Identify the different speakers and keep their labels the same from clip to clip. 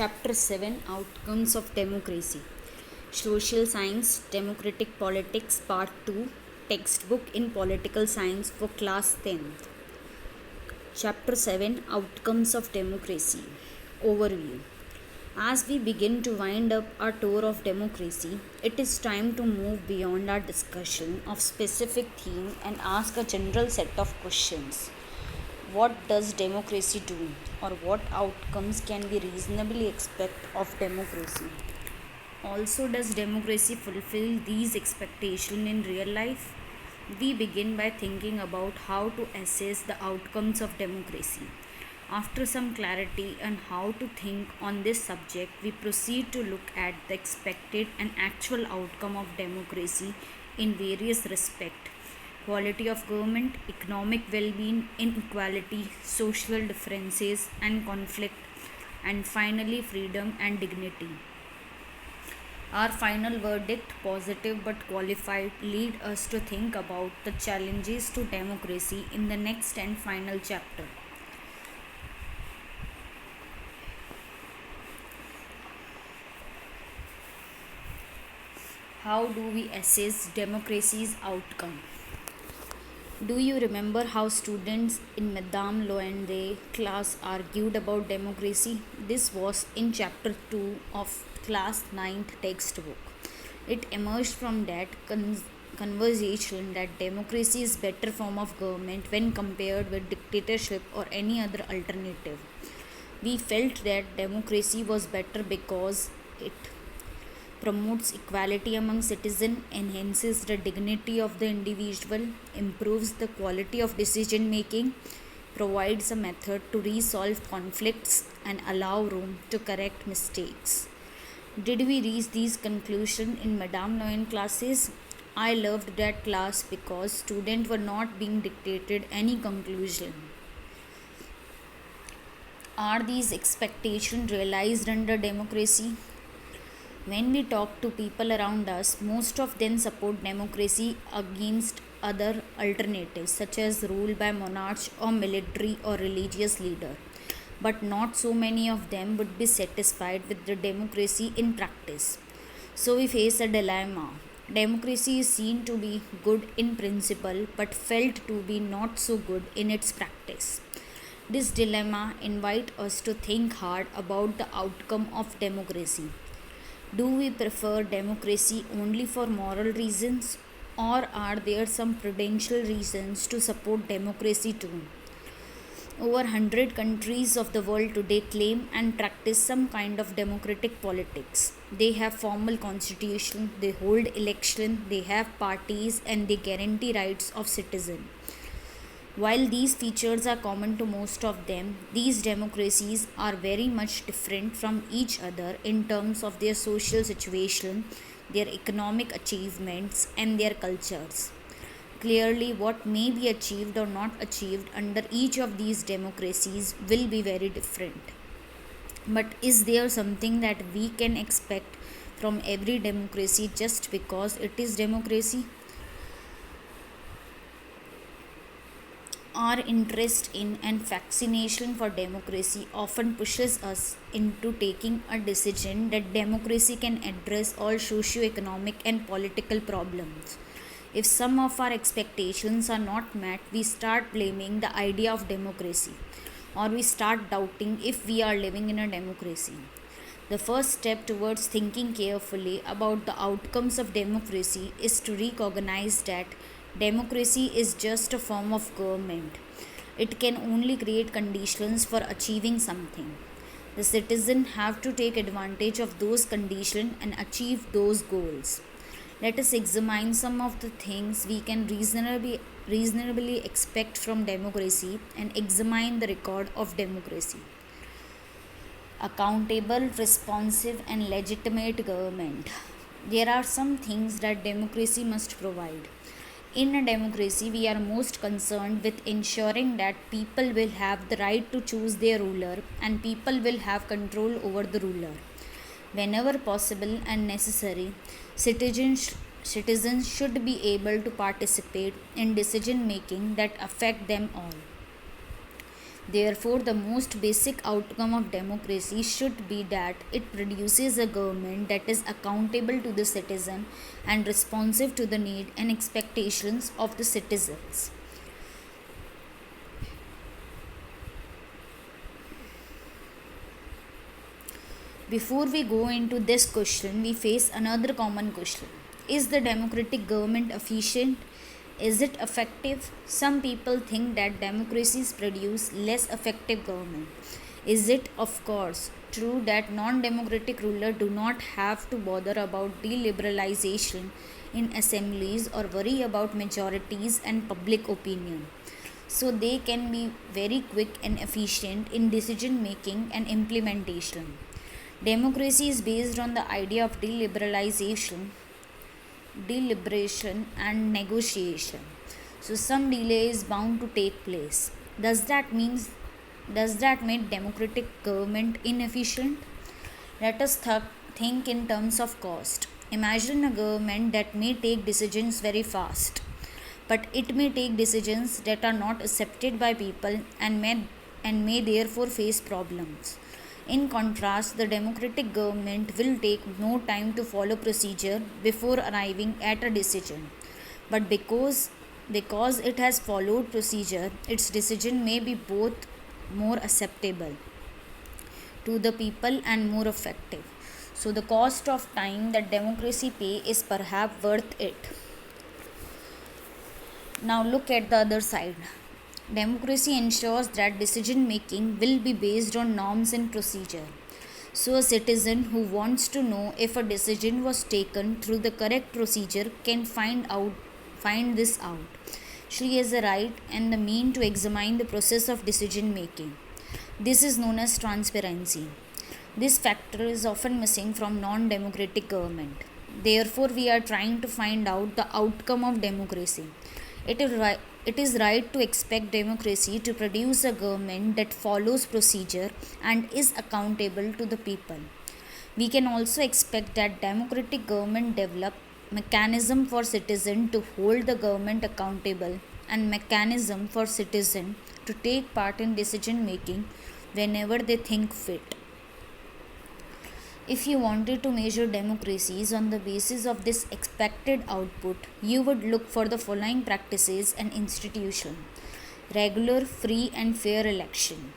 Speaker 1: Chapter 7 Outcomes of Democracy Social Science Democratic Politics Part 2 Textbook in Political Science for Class 10th. Chapter 7 Outcomes of Democracy Overview. As we begin to wind up our tour of democracy, it is time to move beyond our discussion of specific theme and ask a general set of questions. What does democracy do, or what outcomes can we reasonably expect of democracy? Also, does democracy fulfill these expectations in real life? We begin by thinking about how to assess the outcomes of democracy. After some clarity on how to think on this subject, we proceed to look at the expected and actual outcome of democracy in various respects: quality of government, economic well being, inequality, social differences and conflict, and finally, freedom and dignity. Our final verdict, positive but qualified, lead us to think about the challenges to democracy in the next and final chapter. How do we assess democracy's outcome? Do you remember how students in Madame Loende class argued about democracy? This was in chapter 2 of class 9th textbook. It emerged from that conversation that democracy is better form of government when compared with dictatorship or any other alternative. We felt that democracy was better because it promotes equality among citizens, enhances the dignity of the individual, improves the quality of decision making, provides a method to resolve conflicts, and allow room to correct mistakes. Did we reach these conclusions in Madame Loyen classes? I loved that class because students were not being dictated any conclusion. Are these expectations realized under democracy? When we talk to people around us, most of them support democracy against other alternatives such as rule by monarch or military or religious leader. But not so many of them would be satisfied with the democracy in practice. So we face a dilemma. Democracy is seen to be good in principle but felt to be not so good in its practice. This dilemma invites us to think hard about the outcome of democracy. Do we prefer democracy only for moral reasons, or are there some prudential reasons to support democracy too? Over 100 countries of the world today claim and practice some kind of democratic politics. They have formal constitution, they hold election, they have parties, and they guarantee rights of citizens. While these features are common to most of them, these democracies are very much different from each other in terms of their social situation, their economic achievements, and their cultures. Clearly, what may be achieved or not achieved under each of these democracies will be very different. But is there something that we can expect from every democracy just because it is democracy? Our interest in and fascination for democracy often pushes us into taking a decision that democracy can address all socio-economic and political problems. If some of our expectations are not met, we start blaming the idea of democracy, or we start doubting if we are living in a democracy. The first step towards thinking carefully about the outcomes of democracy is to recognize that democracy is just a form of government. It can only create conditions for achieving something. The citizens have to take advantage of those conditions and achieve those goals. Let us examine some of the things we can reasonably expect from democracy and examine the record of democracy. Accountable, responsive, and legitimate government. There are some things that democracy must provide. In a democracy, we are most concerned with ensuring that people will have the right to choose their ruler and people will have control over the ruler. Whenever possible and necessary, citizens should be able to participate in decision making that affect them all. Therefore, the most basic outcome of democracy should be that it produces a government that is accountable to the citizen and responsive to the need and expectations of the citizens. Before we go into this question, we face another common question. Is the democratic government efficient? Is it effective? Some people think that democracies produce less effective government. Is it? Of course, true that non-democratic rulers do not have to bother about deliberalization in assemblies or worry about majorities and public opinion. So they can be very quick and efficient in decision making and implementation. Democracy is based on the idea of deliberation and negotiation. So some delay is bound to take place. Does that make democratic government inefficient? Let us think in terms of cost. Imagine a government that may take decisions very fast, but it may take decisions that are not accepted by people and may therefore face problems. In contrast, the democratic government will take no time to follow procedure before arriving at a decision. But because it has followed procedure, its decision may be both more acceptable to the people and more effective. So the cost of time that democracy pay is perhaps worth it. Now look at the other side. Democracy ensures that decision making will be based on norms and procedure. So a citizen who wants to know if a decision was taken through the correct procedure can find this out. She has a right and the mean to examine the process of decision making. This is known as transparency. This factor is often missing from non-democratic government. Therefore, we are trying to find out the outcome of democracy. It is right to expect democracy to produce a government that follows procedure and is accountable to the people. We can also expect that democratic government develop mechanism for citizen to hold the government accountable and mechanism for citizen to take part in decision making whenever they think fit. If you wanted to measure democracies on the basis of this expected output, you would look for the following practices and institutions: regular, free, and fair election,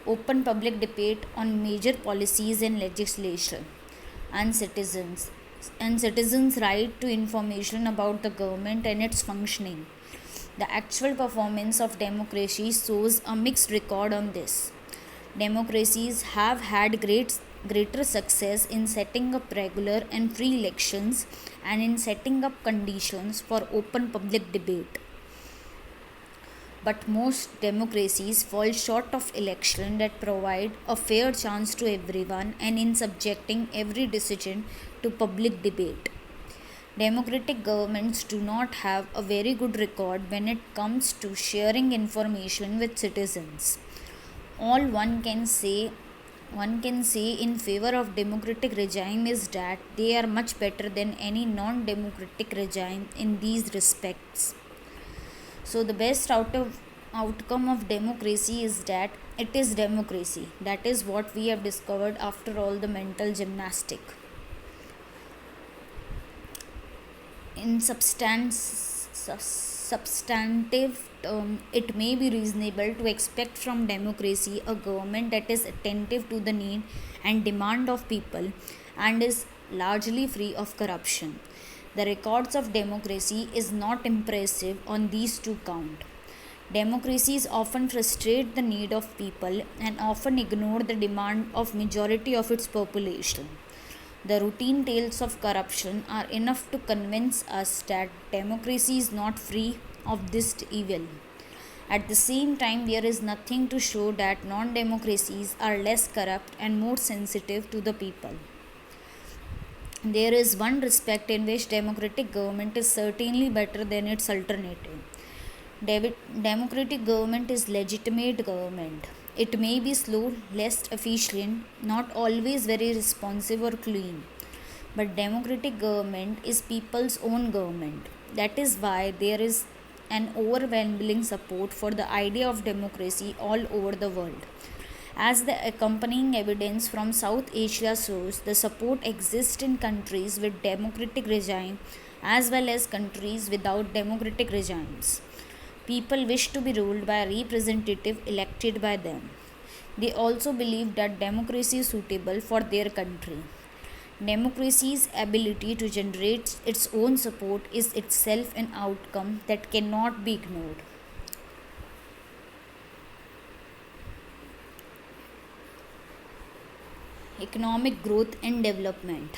Speaker 1: open public debate on major policies and legislation, and citizens' right to information about the government and its functioning. The actual performance of democracy shows a mixed record on this. Democracies have had greater success in setting up regular and free elections and in setting up conditions for open public debate. But most democracies fall short of elections that provide a fair chance to everyone and in subjecting every decision to public debate. Democratic governments do not have a very good record when it comes to sharing information with citizens. All one can say in favor of democratic regime is that they are much better than any non-democratic regime in these respects. So the best outcome of democracy is that it is democracy. That is what we have discovered after all the mental gymnastic. In substantive term, it may be reasonable to expect from democracy a government that is attentive to the need and demand of people and is largely free of corruption. The records of democracy is not impressive on these two counts. Democracies often frustrate the need of people and often ignore the demand of majority of its population. The routine tales of corruption are enough to convince us that democracy is not free of this evil. At the same time, there is nothing to show that non democracies are less corrupt and more sensitive to the people. There is one respect in which democratic government is certainly better than its alternative. Democratic government is legitimate government. It may be slow, less efficient, not always very responsive or clean. But democratic government is people's own government. That is why there is an overwhelming support for the idea of democracy all over the world. As the accompanying evidence from South Asia shows, the support exists in countries with democratic regime as well as countries without democratic regimes. People wish to be ruled by a representative elected by them. They also believe that democracy is suitable for their country. Democracy's ability to generate its own support is itself an outcome that cannot be ignored. Economic growth and development.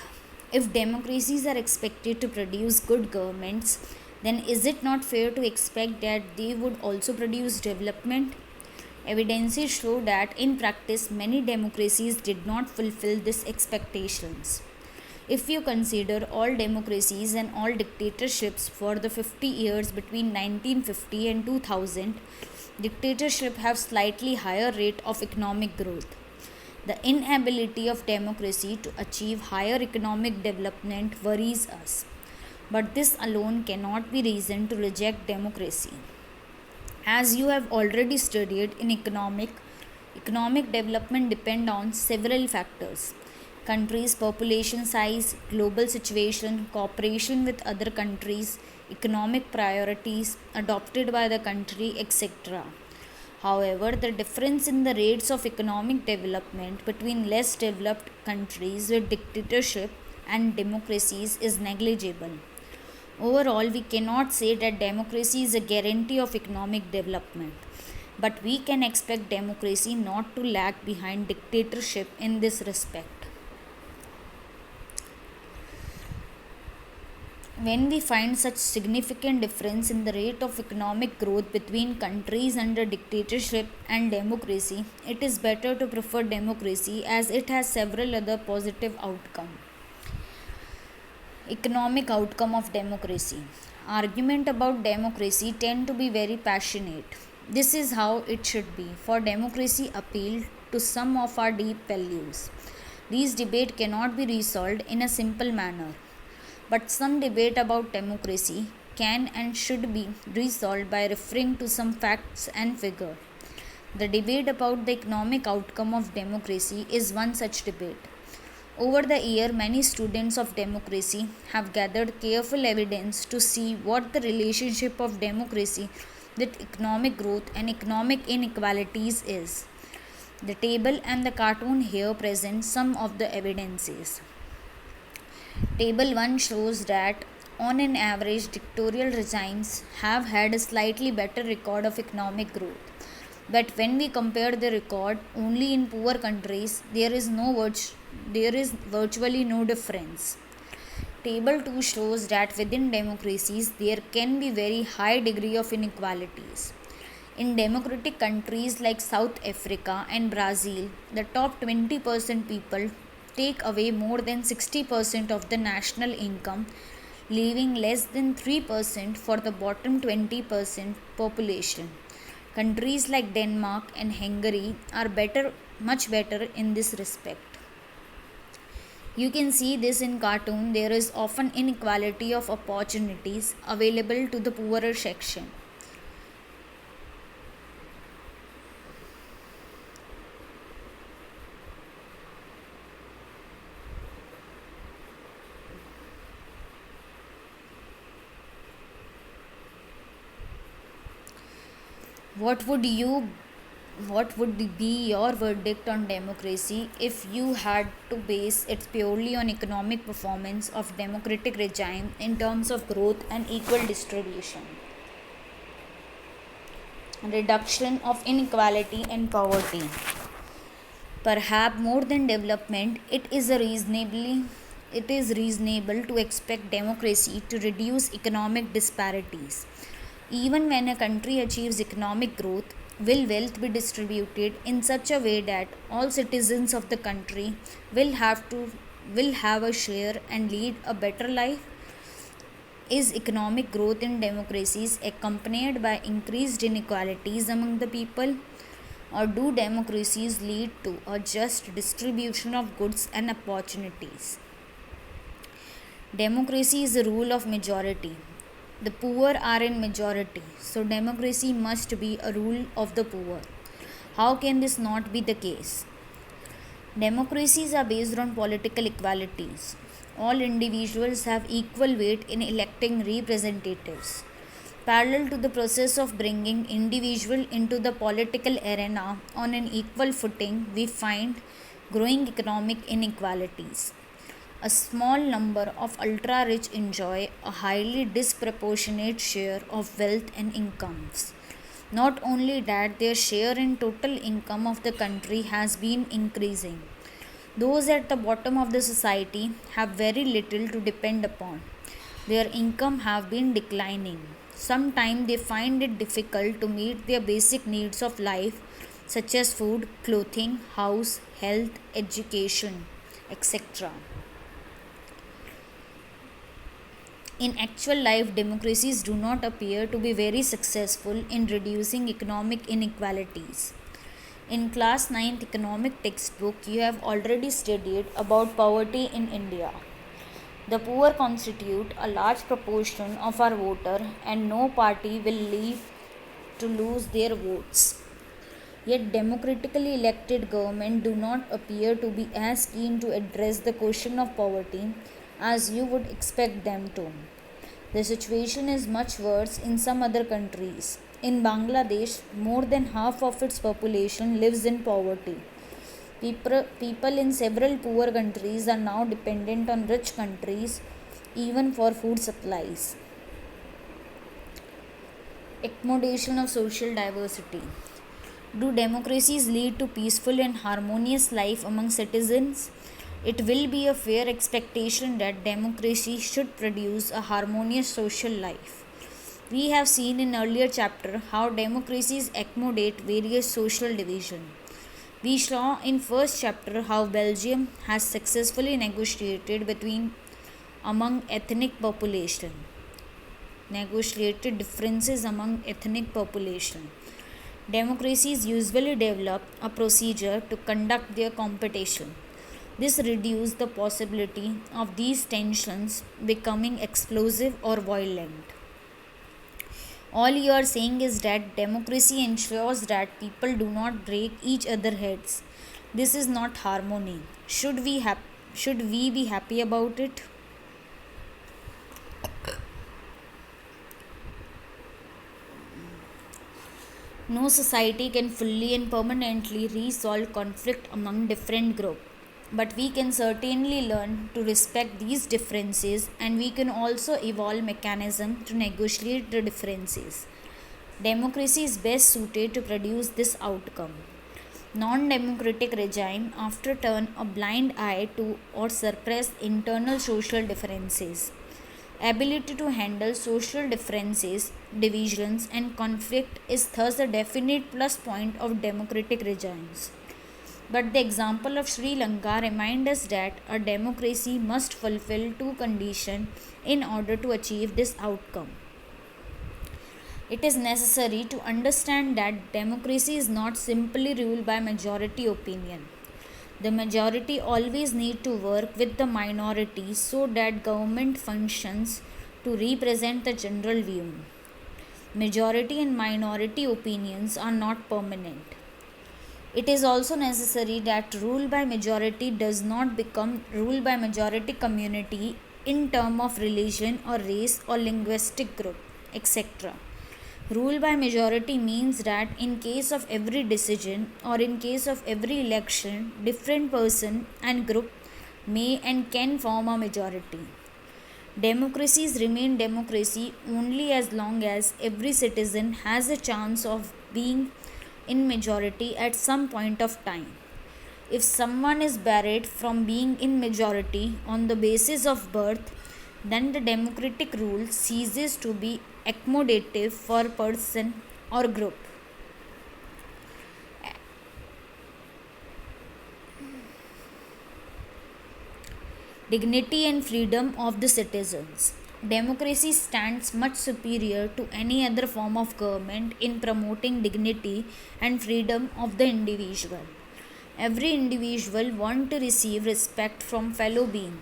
Speaker 1: If democracies are expected to produce good governments, then is it not fair to expect that they would also produce development? Evidences show that in practice many democracies did not fulfill these expectations. If you consider all democracies and all dictatorships for the 50 years between 1950 and 2000, dictatorship have slightly higher rate of economic growth. The inability of democracy to achieve higher economic development worries us. But this alone cannot be reason to reject democracy. As you have already studied in economic development depend on several factors. Countries' population size, global situation, cooperation with other countries, economic priorities adopted by the country, etc. However, the difference in the rates of economic development between less developed countries with dictatorship and democracies is negligible. Overall, we cannot say that democracy is a guarantee of economic development, but we can expect democracy not to lag behind dictatorship in this respect. When we find such significant difference in the rate of economic growth between countries under dictatorship and democracy, it is better to prefer democracy as it has several other positive outcomes. Economic outcome of democracy. Argument about democracy tend to be very passionate. This is how it should be, for democracy appeal to some of our deep values. These debate cannot be resolved in a simple manner. But some debate about democracy can and should be resolved by referring to some facts and figures. The debate about the economic outcome of democracy is one such debate. Over the year, many students of democracy have gathered careful evidence to see what the relationship of democracy with economic growth and economic inequalities is. The table and the cartoon here present some of the evidences. Table 1 shows that on an average dictatorial regimes have had a slightly better record of economic growth. But when we compare the record only in poor countries, there is virtually no difference. Table 2 shows that within democracies there can be very high degree of inequalities. In democratic countries like South Africa and Brazil, the top 20% people take away more than 60% of the national income, leaving less than 3% for the bottom 20% population. Countries like Denmark and Hungary are much better in this respect. You can see this in cartoon. There is often inequality of opportunities available to the poorer section. What would be your verdict on democracy if you had to base it purely on economic performance of democratic regime in terms of growth and equal distribution, reduction of inequality and poverty? Perhaps more than development, it is reasonable to expect democracy to reduce economic disparities. Even when a country achieves economic growth, will wealth be distributed in such a way that all citizens of the country will have a share and lead a better life? Is economic growth in democracies accompanied by increased inequalities among the people? Or do democracies lead to a just distribution of goods and opportunities? Democracy is the rule of majority. The poor are in majority, so democracy must be a rule of the poor. How can this not be the case? Democracies are based on political equalities. All individuals have equal weight in electing representatives. Parallel to the process of bringing individual into the political arena on an equal footing, we find growing economic inequalities. A small number of ultra rich enjoy a highly disproportionate share of wealth and incomes. Not only that, their share in total income of the country has been increasing. Those at the bottom of the society have very little to depend upon. Their income have been declining. Sometimes they find it difficult to meet their basic needs of life such as food, clothing, house, health, education, etc. In actual life, democracies do not appear to be very successful in reducing economic inequalities. In class 9th economic textbook, you have already studied about poverty in India. The poor constitute a large proportion of our voter and no party will leave to lose their votes. Yet democratically elected government do not appear to be as keen to address the question of poverty as you would expect them to. The situation is much worse in some other countries. In Bangladesh, more than half of its population lives in poverty. People in several poor countries are now dependent on rich countries even for food supplies. Accommodation of social diversity. Do democracies lead to peaceful and harmonious life among citizens? It will be a fair expectation that democracy should produce a harmonious social life. We have seen in earlier chapter how democracies accommodate various social division. We saw in first chapter how Belgium has successfully negotiated between among ethnic population negotiated differences among ethnic population. Democracies usually develop a procedure to conduct their competition. This reduces the possibility of these tensions becoming explosive or violent. All you are saying is that democracy ensures that people do not break each other's heads. This is not harmony. Should we be happy about it? No society can fully and permanently resolve conflict among different groups. But we can certainly learn to respect these differences and we can also evolve mechanisms to negotiate the differences. Democracy is best suited to produce this outcome. Non-democratic regime often turn a blind eye to or suppress internal social differences. Ability to handle social differences, divisions, and conflict is thus a definite plus point of democratic regimes. But the example of Sri Lanka reminds us that a democracy must fulfill two conditions in order to achieve this outcome. It is necessary to understand that democracy is not simply ruled by majority opinion. The majority always need to work with the minority so that government functions to represent the general view. Majority and minority opinions are not permanent. It is also necessary that rule by majority does not become rule by majority community in term of religion or race or linguistic group, etc. Rule by majority means that in case of every decision or in case of every election, different person and group may and can form a majority. Democracies remain democracy only as long as every citizen has a chance of being in majority at some point of time. If someone is barred from being in majority on the basis of birth, then the democratic rule ceases to be accommodative for person or group. Dignity and freedom of the citizens. Democracy stands much superior to any other form of government in promoting dignity and freedom of the individual. Every individual wants to receive respect from fellow beings.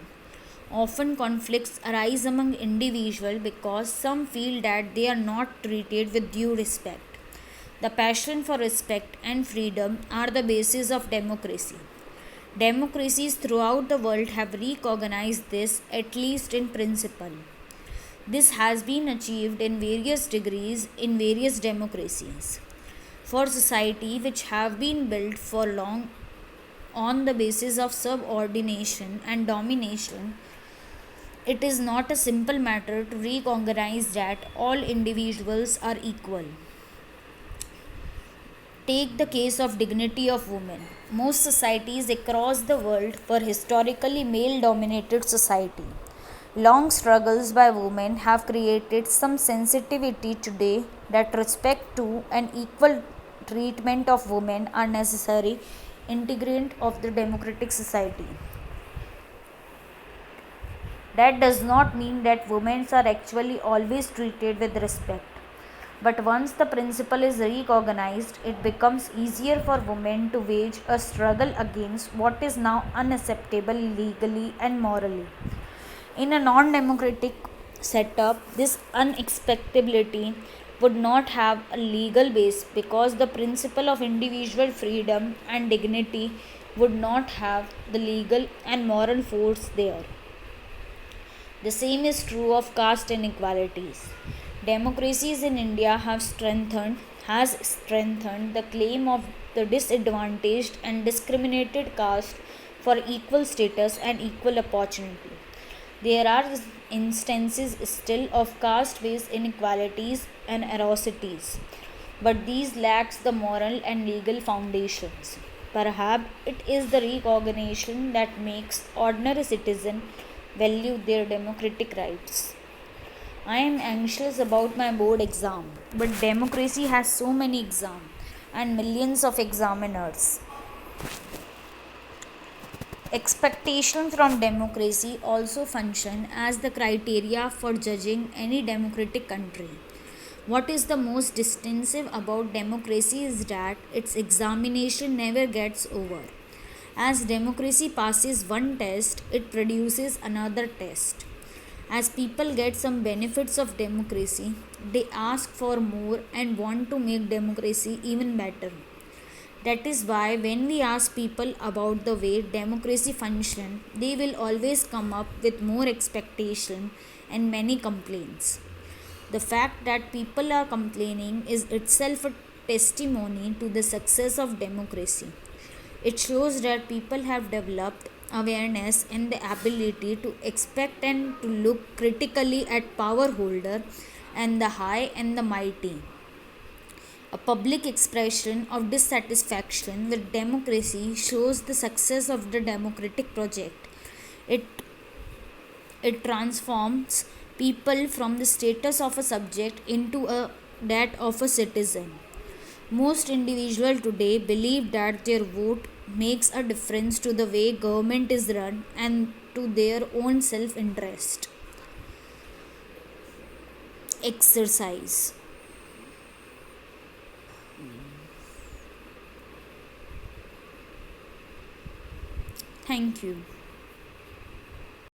Speaker 1: Often conflicts arise among individuals because some feel that they are not treated with due respect. The passion for respect and freedom are the basis of democracy. Democracies throughout the world have recognized this, at least in principle. This has been achieved in various degrees in various democracies. For society which have been built for long on the basis of subordination and domination, it is not a simple matter to recognize that all individuals are equal. Take the case of dignity of women. Most societies across the world were historically male dominated society. Long struggles by women have created some sensitivity today that respect to and equal treatment of women are necessary integrant of the democratic society. That does not mean that women are actually always treated with respect. But once the principle is recognized, it becomes easier for women to wage a struggle against what is now unacceptable legally and morally. In a non democratic setup, this unacceptability would not have a legal base because the principle of individual freedom and dignity would not have the legal and moral force there. The same is true of caste inequalities. Democracies in India has strengthened the claim of the disadvantaged and discriminated caste for equal status and equal opportunity. There are instances still of caste based inequalities and atrocities, but these lacks the moral and legal foundations. Perhaps it is the recognition that makes ordinary citizens value their democratic rights. I am anxious about my board exam, but democracy has so many exams and millions of examiners. Expectations from democracy also function as the criteria for judging any democratic country. What is the most distinctive about democracy is that its examination never gets over. As democracy passes one test, it produces another test. As people get some benefits of democracy, they ask for more and want to make democracy even better. That is why when we ask people about the way democracy functions, they will always come up with more expectation and many complaints. The fact that people are complaining is itself a testimony to the success of democracy. It shows that people have developed awareness and the ability to expect and to look critically at power holder and the high and the mighty. A public expression of dissatisfaction with democracy shows the success of the democratic project. It, it transforms people from the status of a subject into that of a citizen. Most individuals today believe that their vote makes a difference to the way government is run and to their own self interest. Exercise. Thank you.